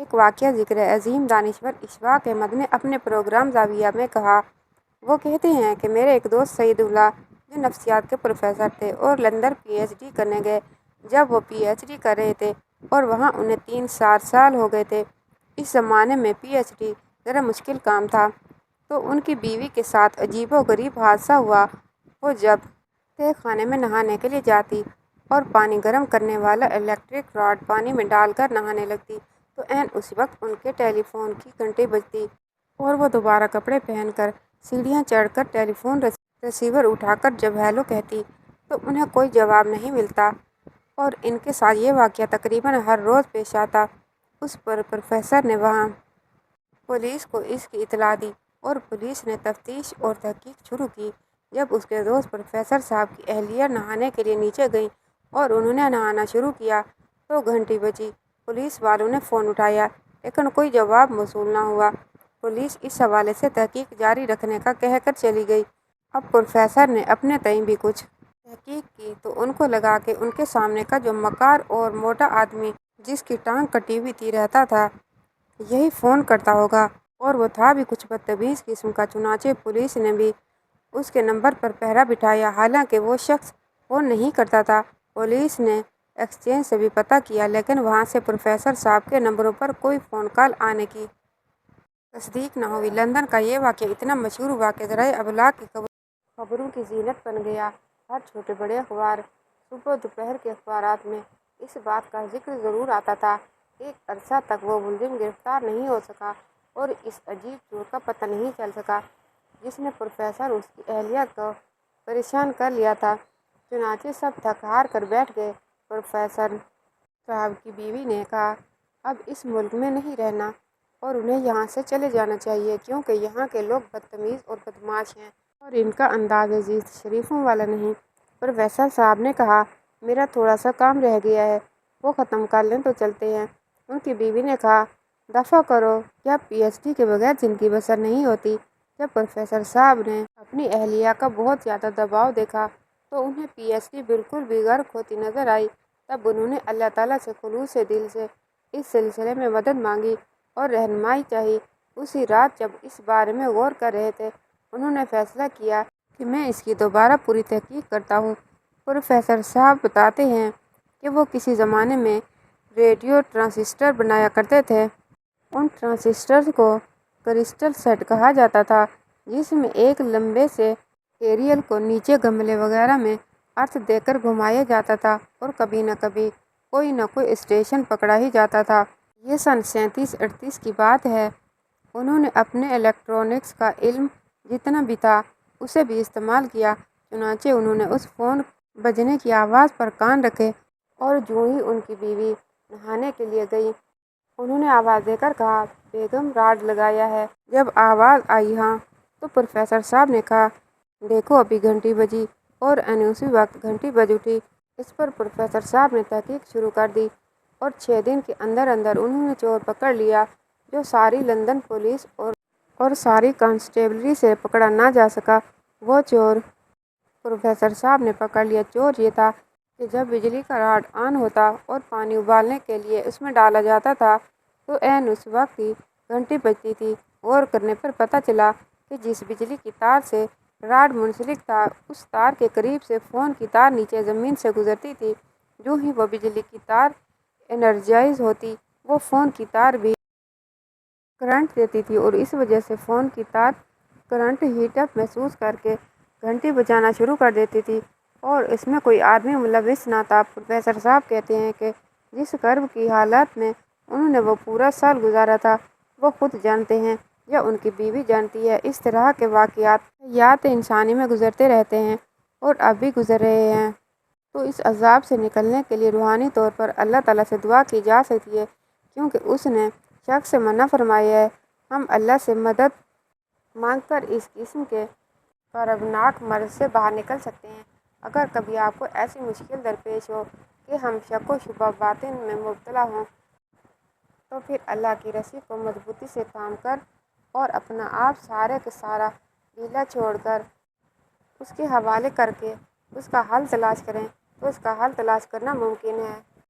ایک واقعہ ذکر عظیم دانشور اشفاق احمد نے اپنے پروگرام زاویہ میں کہا۔ وہ کہتے ہیں کہ میرے ایک دوست سعید اللہ جو نفسیات کے پروفیسر تھے اور لندن پی ایچ ڈی کرنے گئے، جب وہ پی ایچ ڈی کر رہے تھے اور وہاں انہیں 3-4 سال ہو گئے تھے۔ اس زمانے میں پی ایچ ڈی ذرا مشکل کام تھا، تو ان کی بیوی کے ساتھ عجیب و غریب حادثہ ہوا۔ وہ جب تہ خانے میں نہانے کے لیے جاتی اور پانی گرم کرنے والا الیکٹرک راڈ پانی میں ڈال کر نہانے لگتی تو عین اسی وقت ان کے ٹیلی فون کی گھنٹی بجتی اور وہ دوبارہ کپڑے پہن کر سیڑھیاں چڑھ کر ٹیلی فون ریسیور اٹھا کر جب ہیلو کہتی تو انہیں کوئی جواب نہیں ملتا، اور ان کے ساتھ یہ واقعہ تقریباً ہر روز پیش آتا۔ اس پر پروفیسر نے وہاں پولیس کو اس کی اطلاع دی اور پولیس نے تفتیش اور تحقیق شروع کی۔ جب اس کے دوست پروفیسر صاحب کی اہلیہ نہانے کے لیے نیچے گئیں اور انہوں نے نہانا شروع کیا تو گھنٹی بجی۔ پولیس والوں نے فون اٹھایا لیکن کوئی جواب موصول نہ ہوا۔ پولیس اس حوالے سے تحقیق جاری رکھنے کا کہہ کر چلی گئی۔ اب پروفیسر نے اپنے تئیں بھی کچھ تحقیق کی تو ان کو لگا کہ ان کے سامنے کا جو مکار اور موٹا آدمی جس کی ٹانگ کٹی ہوئی تھی رہتا تھا، یہی فون کرتا ہوگا، اور وہ تھا بھی کچھ بدتمیز قسم کا۔ چنانچہ پولیس نے بھی اس کے نمبر پر پہرا بٹھایا، حالانکہ وہ شخص فون نہیں کرتا تھا۔ پولیس نے ایکسچینج سے بھی پتہ کیا لیکن وہاں سے پروفیسر صاحب کے نمبروں پر کوئی فون کال آنے کی تصدیق نہ ہوئی۔ لندن کا یہ واقعہ اتنا مشہور ہوا کہ ذرائع ابلاغ کی خبروں کی زینت بن گیا۔ ہر چھوٹے بڑے اخبار، صبح و دوپہر کے اخبارات میں اس بات کا ذکر ضرور آتا تھا۔ ایک عرصہ تک وہ ملزم گرفتار نہیں ہو سکا اور اس عجیب چور کا پتہ نہیں چل سکا جس نے پروفیسر اور اس کی اہلیہ کو پریشان کر لیا تھا۔ چنانچہ سب تھک ہار کر بیٹھ گئے۔ پروفیسر صاحب کی بیوی نے کہا، اب اس ملک میں نہیں رہنا اور انہیں یہاں سے چلے جانا چاہیے، کیونکہ یہاں کے لوگ بدتمیز اور بدمعاش ہیں اور ان کا انداز زیست شریفوں والا نہیں۔ پروفیسر صاحب نے کہا، میرا تھوڑا سا کام رہ گیا ہے، وہ ختم کر لیں تو چلتے ہیں۔ ان کی بیوی نے کہا، دفع کرو، کیا پی ایچ ڈی کے بغیر زندگی بسر نہیں ہوتی؟ جب پروفیسر صاحب نے اپنی اہلیہ کا بہت زیادہ دباؤ دیکھا تو انہیں پی ایچ ڈی بالکل بھی غرق ہوتی نظر آئی۔ تب انہوں نے اللہ تعالیٰ سے خلوص دل سے اس سلسلے میں مدد مانگی اور رہنمائی چاہی۔ اسی رات جب اس بارے میں غور کر رہے تھے، انہوں نے فیصلہ کیا کہ میں اس کی دوبارہ پوری تحقیق کرتا ہوں۔ پروفیسر صاحب بتاتے ہیں کہ وہ کسی زمانے میں ریڈیو ٹرانسسٹر بنایا کرتے تھے۔ ان ٹرانسسٹرز کو کرسٹل سیٹ کہا جاتا تھا، جس میں ایک لمبے سے کیریئل کو نیچے گملے وغیرہ میں ارتھ دے کر گھمایا جاتا تھا اور کبھی نہ کوئی اسٹیشن پکڑا ہی جاتا تھا۔ یہ سن 37-38 کی بات ہے۔ انہوں نے اپنے الیکٹرونکس کا علم جتنا بھی تھا اسے بھی استعمال کیا۔ چنانچہ انہوں نے اس فون بجنے کی آواز پر کان رکھے اور جوں ہی ان کی بیوی نہانے کے لیے گئی، انہوں نے آواز دے کر کہا، بیگم راڈ لگایا ہے؟ جب آواز آئی ہاں، تو پروفیسر صاحب نے کہا، دیکھو ابھی گھنٹی بجی، اور عین اسی وقت گھنٹی بج اٹھی۔ اس پر پروفیسر صاحب نے تحقیق شروع کر دی اور 6 دن کے اندر انہوں نے چور پکڑ لیا جو ساری لندن پولیس اور ساری کانسٹیبلری سے پکڑا نہ جا سکا۔ وہ چور پروفیسر صاحب نے پکڑ لیا۔ چور یہ تھا کہ جب بجلی کا راڈ آن ہوتا اور پانی ابالنے کے لیے اس میں ڈالا جاتا تھا تو عین اس وقت ہی گھنٹی بجتی تھی۔ غور کرنے پر پتہ چلا کہ جس بجلی کی تار سے راڈ منسلک تھا، اس تار کے قریب سے فون کی تار نیچے زمین سے گزرتی تھی۔ جوں ہی وہ بجلی کی تار انرجائز ہوتی، وہ فون کی تار بھی کرنٹ دیتی تھی اور اس وجہ سے فون کی تار کرنٹ ہیٹ اپ محسوس کر کے گھنٹی بجانا شروع کر دیتی تھی، اور اس میں کوئی آدمی ملوث نہ تھا۔ پروفیسر صاحب کہتے ہیں کہ جس کرب کی حالت میں انہوں نے وہ پورا سال گزارا تھا، وہ خود جانتے ہیں یا ان کی بیوی جانتی ہے۔ اس طرح کے واقعات انسانی میں گزرتے رہتے ہیں اور اب بھی گزر رہے ہیں۔ تو اس عذاب سے نکلنے کے لیے روحانی طور پر اللہ تعالیٰ سے دعا کی جا سکتی ہے، کیونکہ اس نے شرک سے منع فرمایا ہے۔ ہم اللہ سے مدد مانگ کر اس قسم کے خرابناک مرض سے باہر نکل سکتے ہیں۔ اگر کبھی آپ کو ایسی مشکل درپیش ہو کہ ہم شک و شبہ باطن میں مبتلا ہوں، تو پھر اللہ کی رسی کو مضبوطی سے تھام کر اور اپنا آپ سارے کا سارا ڈھیلا چھوڑ کر اس کے حوالے کر کے اس کا حل تلاش کریں، تو اس کا حل تلاش کرنا ممکن ہے۔